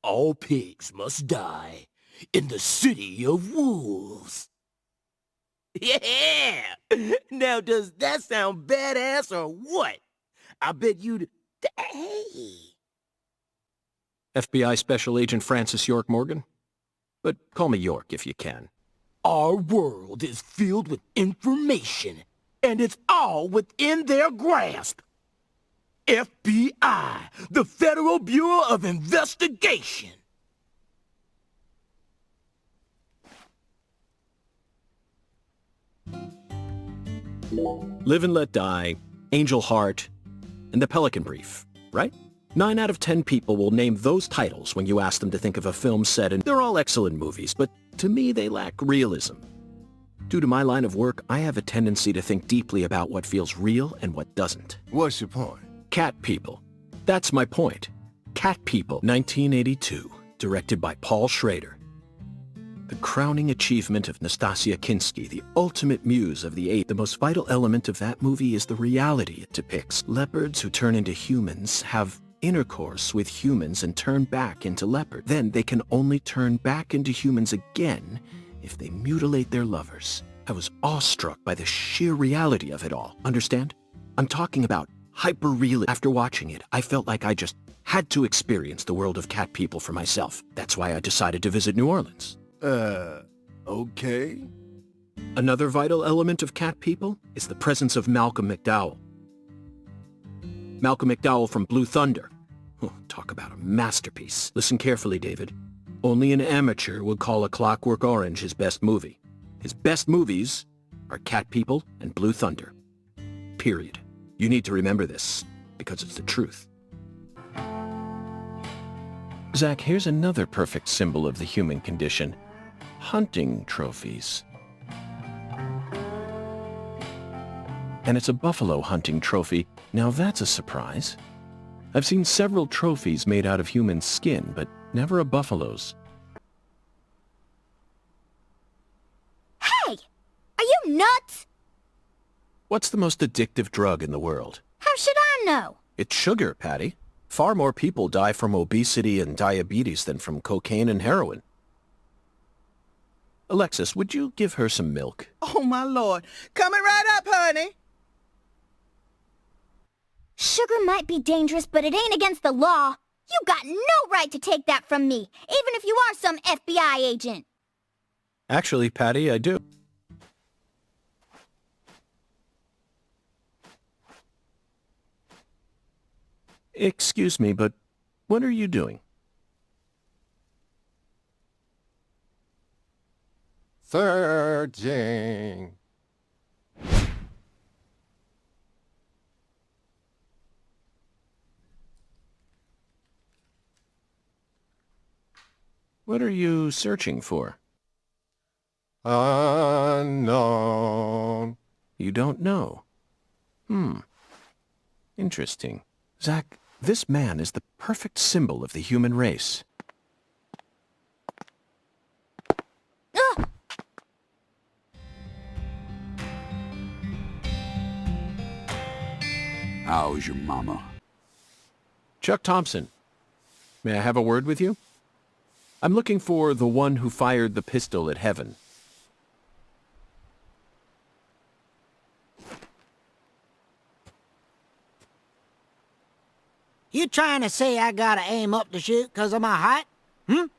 all pigs must die in the city of wolves. Yeah! Now does that sound badass or what? I bet you'd... Hey! FBI Special Agent Francis York Morgan? But call me York if you can. Our world is filled with information, and it's all within their grasp. FBI, the Federal Bureau of Investigation. Live and Let Die, Angel Heart, and The Pelican Brief, right? 9 out of 10 people will name those titles when you ask them to think of a film set, and they're all excellent movies, but to me they lack realism. Due to my line of work, I have a tendency to think deeply about what feels real and what doesn't. What's your point? Cat People. That's my point. Cat People, 1982, directed by Paul Schrader. The crowning achievement of Nastasia Kinski, the ultimate muse of the 80s. The most vital element of that movie is the reality it depicts. Leopards who turn into humans have intercourse with humans and turn back into leopards. Then they can only turn back into humans again if they mutilate their lovers. I was awestruck by the sheer reality of it all. Understand? I'm talking about hyper-realism. After watching it, I felt like I just had to experience the world of Cat People for myself. That's why I decided to visit New Orleans. Okay. Another vital element of Cat People is the presence of Malcolm McDowell. Malcolm McDowell from Blue Thunder. Oh, talk about a masterpiece. Listen carefully, David. Only an amateur would call A Clockwork Orange his best movie. His best movies are Cat People and Blue Thunder. Period. You need to remember this, because it's the truth. Zach, here's another perfect symbol of the human condition. Hunting trophies. And it's a buffalo hunting trophy. Now that's a surprise. I've seen several trophies made out of human skin, but never a buffalo's. Hey! Are you nuts? What's the most addictive drug in the world? How should I know? It's sugar, Patty. Far more people die from obesity and diabetes than from cocaine and heroin. Alexis, would you give her some milk? Oh, my Lord. Coming right up, honey. Sugar might be dangerous, but it ain't against the law. You got no right to take that from me, even if you are some FBI agent. Actually, Patty, I do. Excuse me, but what are you doing? Searching. What are you searching for? Unknown. You don't know. Interesting. Zach, this man is the perfect symbol of the human race. Ugh! How's your mama? Chuck Thompson, may I have a word with you? I'm looking for the one who fired the pistol at Heaven. You trying to say I gotta aim up to shoot 'cause of my height?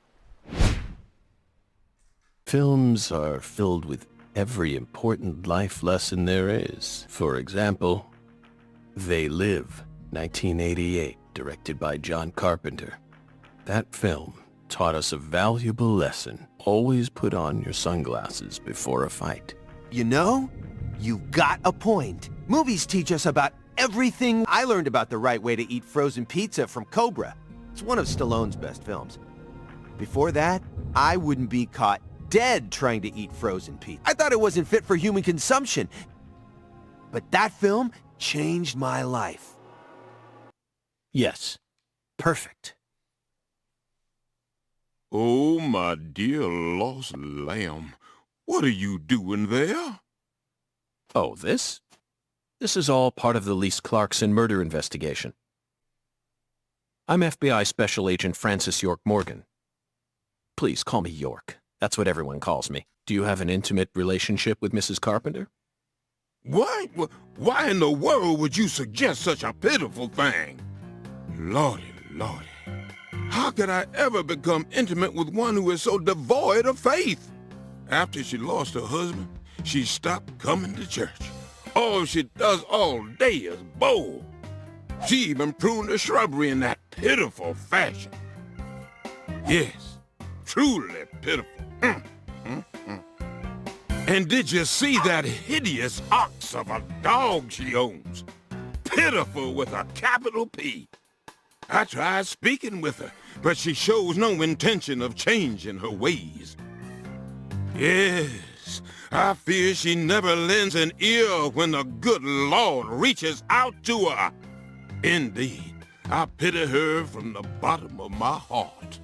Films are filled with every important life lesson there is. For example, They Live, 1988, directed by John Carpenter. That film taught us a valuable lesson. Always put on your sunglasses before a fight. You know, you've got a point. Movies teach us about everything. I learned about the right way to eat frozen pizza from Cobra. It's one of Stallone's best films. Before that, I wouldn't be caught dead trying to eat frozen pizza. I thought it wasn't fit for human consumption. But that film changed my life. Yes. Perfect. Oh, my dear lost lamb. What are you doing there? Oh, this? This is all part of the Lise Clarkson murder investigation. I'm FBI Special Agent Francis York Morgan. Please call me York. That's what everyone calls me. Do you have an intimate relationship with Mrs. Carpenter? What? Why in the world would you suggest such a pitiful thing? Lordy, lordy. How could I ever become intimate with one who is so devoid of faith? After she lost her husband, she stopped coming to church. All she does all day is bowl. She even pruned the shrubbery in that pitiful fashion. Yes, truly pitiful. And did you see that hideous ox of a dog she owns? Pitiful with a capital P. I tried speaking with her, but she shows no intention of changing her ways. Yes, I fear she never lends an ear when the good Lord reaches out to her. Indeed, I pity her from the bottom of my heart.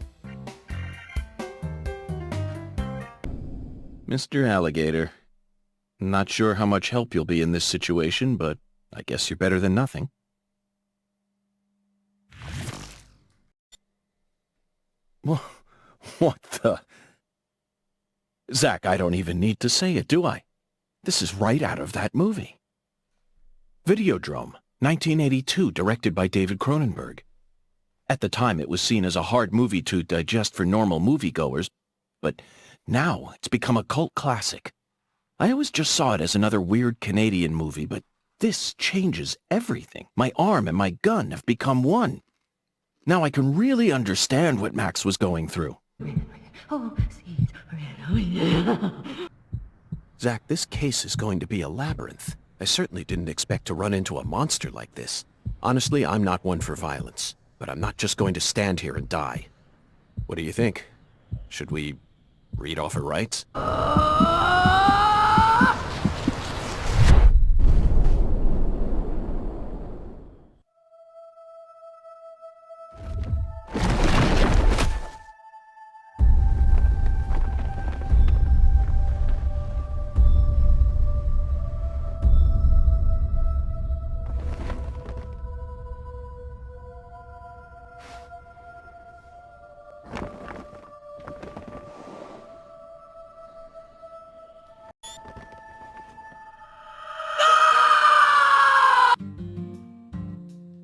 Mr. Alligator, not sure how much help you'll be in this situation, but I guess you're better than nothing. What the... Zach, I don't even need to say it, do I? This is right out of that movie. Videodrome, 1982, directed by David Cronenberg. At the time, it was seen as a hard movie to digest for normal moviegoers, but now it's become a cult classic. I always just saw it as another weird Canadian movie, but this changes everything. My arm and my gun have become one. Now I can really understand what Max was going through. Zach, this case is going to be a labyrinth. I certainly didn't expect to run into a monster like this. Honestly, I'm not one for violence, but I'm not just going to stand here and die. What do you think? Should we read off her rights?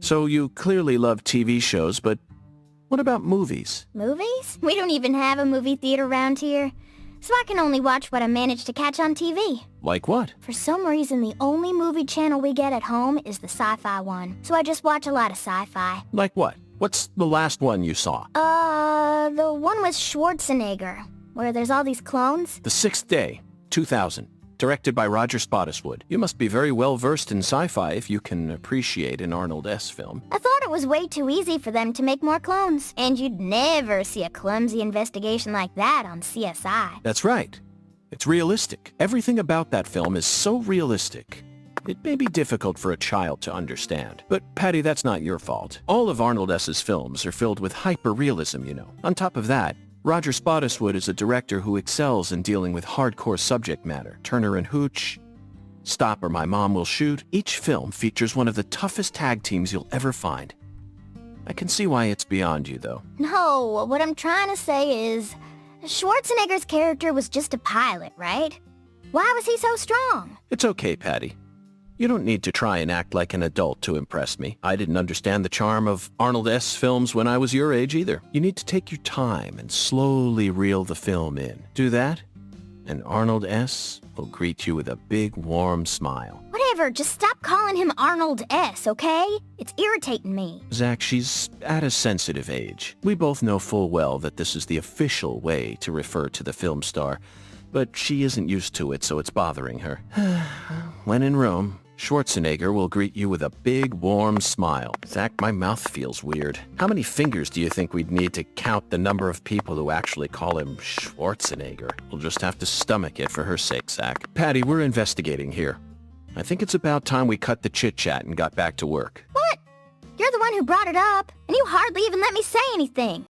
So you clearly love TV shows, but what about movies? Movies? We don't even have a movie theater around here. So I can only watch what I manage to catch on TV. Like what? For some reason, the only movie channel we get at home is the sci-fi one. So I just watch a lot of sci-fi. Like what? What's the last one you saw? The one with Schwarzenegger, where there's all these clones. The Sixth Day, 2000. Directed by Roger Spottiswoode. You must be very well versed in sci-fi if you can appreciate an Arnold S. film. I thought it was way too easy for them to make more clones. And you'd never see a clumsy investigation like that on CSI. That's right. It's realistic. Everything about that film is so realistic. It may be difficult for a child to understand. But, Patty, that's not your fault. All of Arnold S.'s films are filled with hyper-realism, you know. On top of that, Roger Spottiswoode is a director who excels in dealing with hardcore subject matter. Turner and Hooch, Stop or My Mom Will Shoot. Each film features one of the toughest tag teams you'll ever find. I can see why it's beyond you, though. No, what I'm trying to say is, Schwarzenegger's character was just a pilot, right? Why was he so strong? It's okay, Patty. You don't need to try and act like an adult to impress me. I didn't understand the charm of Arnold S. films when I was your age either. You need to take your time and slowly reel the film in. Do that, and Arnold S. will greet you with a big, warm smile. Whatever, just stop calling him Arnold S., okay? It's irritating me. Zach, she's at a sensitive age. We both know full well that this is the official way to refer to the film star, but she isn't used to it, so it's bothering her. When in Rome, Schwarzenegger will greet you with a big, warm smile. Zach, my mouth feels weird. How many fingers do you think we'd need to count the number of people who actually call him Schwarzenegger? We'll just have to stomach it for her sake, Zach. Patty, we're investigating here. I think it's about time we cut the chit-chat and got back to work. What? You're the one who brought it up, and you hardly even let me say anything.